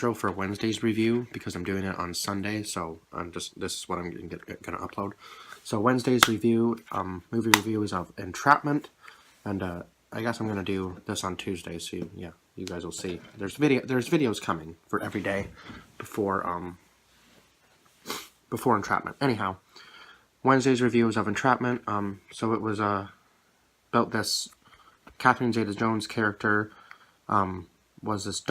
intro for Wednesday's review because I'm doing it on Sunday, so this is what I'm gonna upload. So Wednesday's review, movie review is of Entrapment, and I guess I'm gonna do this on Tuesday. So yeah, you guys will see. There's videos coming for every day before Entrapment. Anyhow, Wednesday's review is of Entrapment. So it was about this Catherine Zeta-Jones character. Was this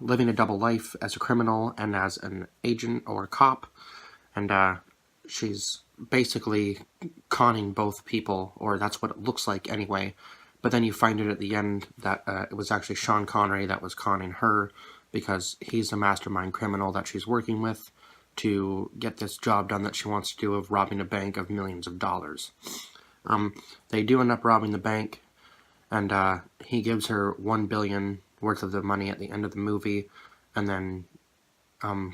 living a double life as a criminal and as an agent or a cop, and she's basically conning both people, or that's what it looks like anyway. But then you find it at the end that it was actually Sean Connery that was conning her, because he's the mastermind criminal that she's working with to get this job done that she wants to do of robbing a bank of millions of dollars. They do end up robbing the bank, and he gives her $1 billion worth of the money at the end of the movie, and then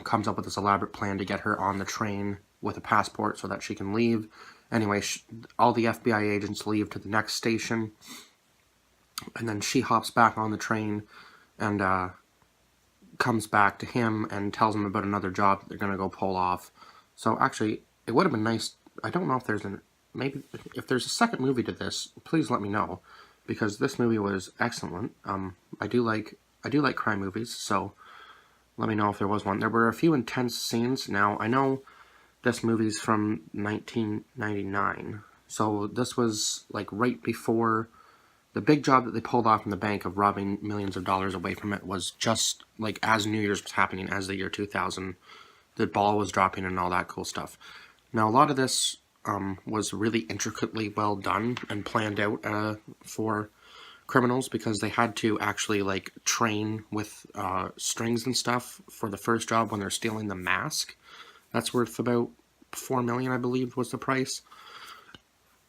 comes up with this elaborate plan to get her on the train with a passport so that she can leave. Anyway, all the FBI agents leave to the next station, and then she hops back on the train and comes back to him and tells him about another job that they're going to go pull off. So actually, it would have been nice. I don't know if there's maybe if there's a second movie to this, please let me know, because this movie was excellent. I do like crime movies, so let me know if there was one. There were a few intense scenes. Now, I know this movie's from 1999, so this was like right before the big job that they pulled off in the bank of robbing millions of dollars away from it. Was just like as New Year's was happening, as the year 2000, the ball was dropping and all that cool stuff. Now, a lot of this was really intricately well done and planned out for criminals, because they had to actually like train with strings and stuff for the first job when they're stealing the mask. That's worth about $4 million, I believe, was the price.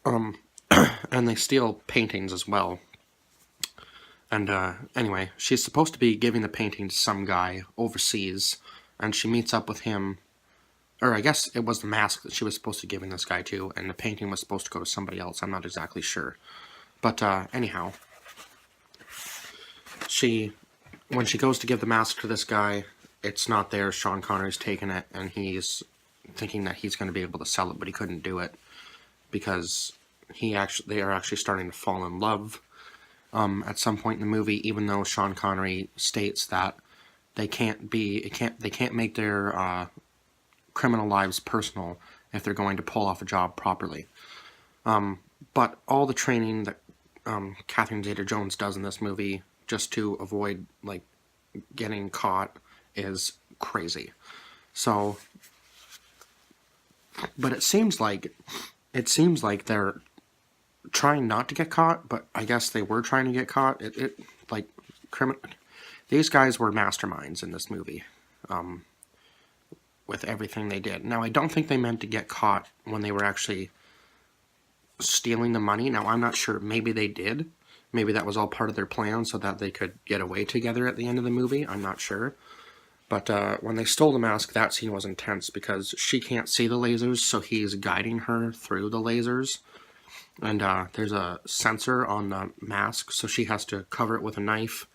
And they steal paintings as well. And anyway, she's supposed to be giving the painting to some guy overseas, and she meets up with him. Or I guess it was the mask that she was supposed to be giving this guy to, and the painting was supposed to go to somebody else. I'm not exactly sure. But anyhow, when she goes to give the mask to this guy, it's not there. Sean Connery's taken it, and he's thinking that he's going to be able to sell it, but he couldn't do it because they are actually starting to fall in love at some point in the movie, even though Sean Connery states that they can't make their criminal lives personal if they're going to pull off a job properly. But all the training that Catherine Zeta-Jones does in this movie just to avoid like getting caught is crazy. So, but it seems like they're trying not to get caught, but I guess they were trying to get caught. These guys were masterminds in this movie. With everything they did. Now, I don't think they meant to get caught when they were actually stealing the money. Now, I'm not sure. Maybe they did. Maybe that was all part of their plan so that they could get away together at the end of the movie. I'm not sure. But when they stole the mask, that scene was intense because she can't see the lasers, so he's guiding her through the lasers. And there's a sensor on the mask, so she has to cover it with a knife,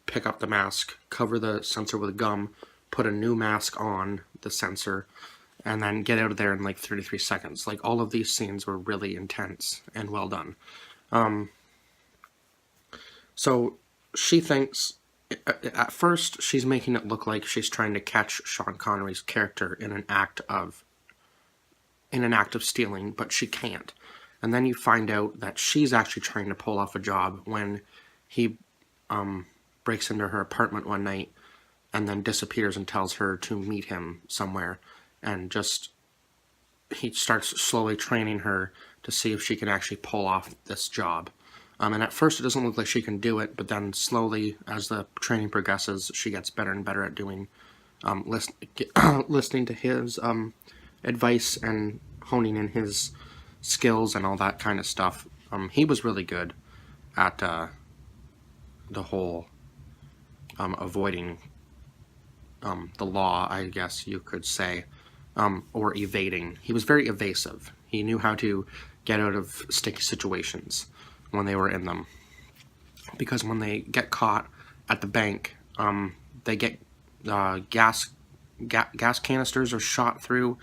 pick up the mask, cover the sensor with gum, put a new mask on the sensor, and then get out of there in like 33 seconds. Like, all of these scenes were really intense and well done. So she thinks, at first, she's making it look like she's trying to catch Sean Connery's character in an act of stealing, but she can't. And then you find out that she's actually trying to pull off a job when he breaks into her apartment one night and then disappears and tells her to meet him somewhere, and he starts slowly training her to see if she can actually pull off this job. And at first it doesn't look like she can do it, but then slowly, as the training progresses, she gets better and better at doing, listening to his advice and honing in his skills and all that kind of stuff. He was really good at the whole avoiding the law, I guess you could say, or evading. He was very evasive. He knew how to get out of sticky situations when they were in them. Because when they get caught at the bank, they get gas canisters are shot through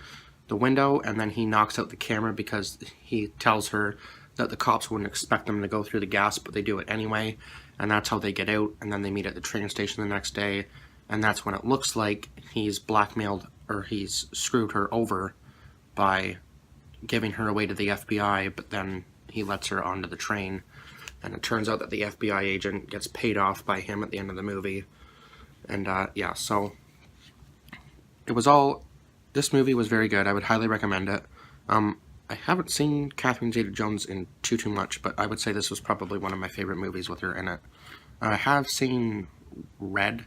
the window, and then he knocks out the camera because he tells her that the cops wouldn't expect them to go through the gas, but they do it anyway, and that's how they get out. And then they meet at the train station the next day, and that's when it looks like he's blackmailed, or he's screwed her over by giving her away to the FBI, but then he lets her onto the train, and it turns out that the FBI agent gets paid off by him at the end of the movie. And yeah, so it was all, this movie was very good. I would highly recommend it. I haven't seen Catherine Zeta-Jones in too much, but I would say this was probably one of my favorite movies with her in it. I have seen Red,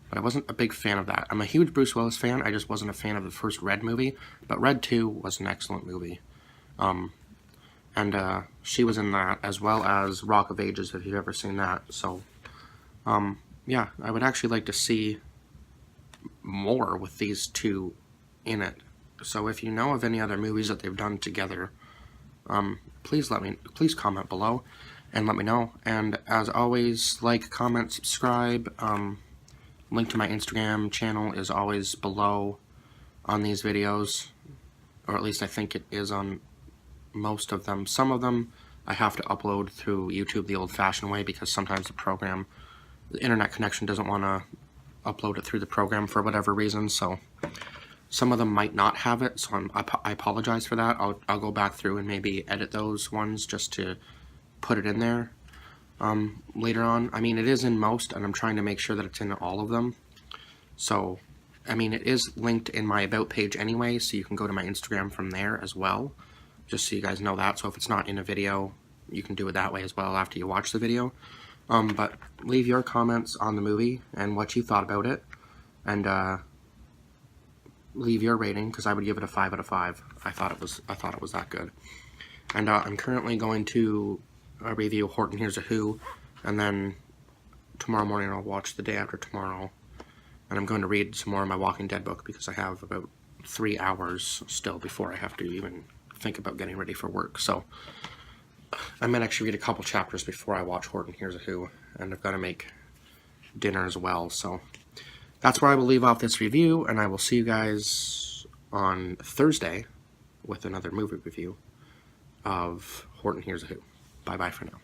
but I wasn't a big fan of that. I'm a huge Bruce Willis fan, I just wasn't a fan of the first Red movie, but Red 2 was an excellent movie. And she was in that, as well as Rock of Ages, if you've ever seen that. So, yeah, I would actually like to see more with these two in it. So if you know of any other movies that they've done together, please comment below and let me know. And as always, like, comment, subscribe. Link to my Instagram channel is always below on these videos, or at least I think it is on most of them. Some of them I have to upload through YouTube the old-fashioned way, because sometimes the internet connection doesn't want to upload it through the program for whatever reason, so some of them might not have it, so I apologize for that. I'll go back through and maybe edit those ones just to put it in there later on. I mean, it is in most, and I'm trying to make sure that it's in all of them. So, I mean, it is linked in my About page anyway, so you can go to my Instagram from there as well, just so you guys know that. So if it's not in a video, you can do it that way as well after you watch the video. But leave your comments on the movie and what you thought about it, and leave your rating, because I would give it a 5 out of 5. I thought it was that good. And I'm currently going to review Horton Hears a Who, and then tomorrow morning I'll watch The Day After Tomorrow, and I'm going to read some more of my Walking Dead book, because I have about 3 hours still before I have to even think about getting ready for work. So I might actually read a couple chapters before I watch Horton Hears a Who, and I've got to make dinner as well. So that's where I will leave off this review, and I will see you guys on Thursday with another movie review of Horton Hears a Who. Bye-bye for now.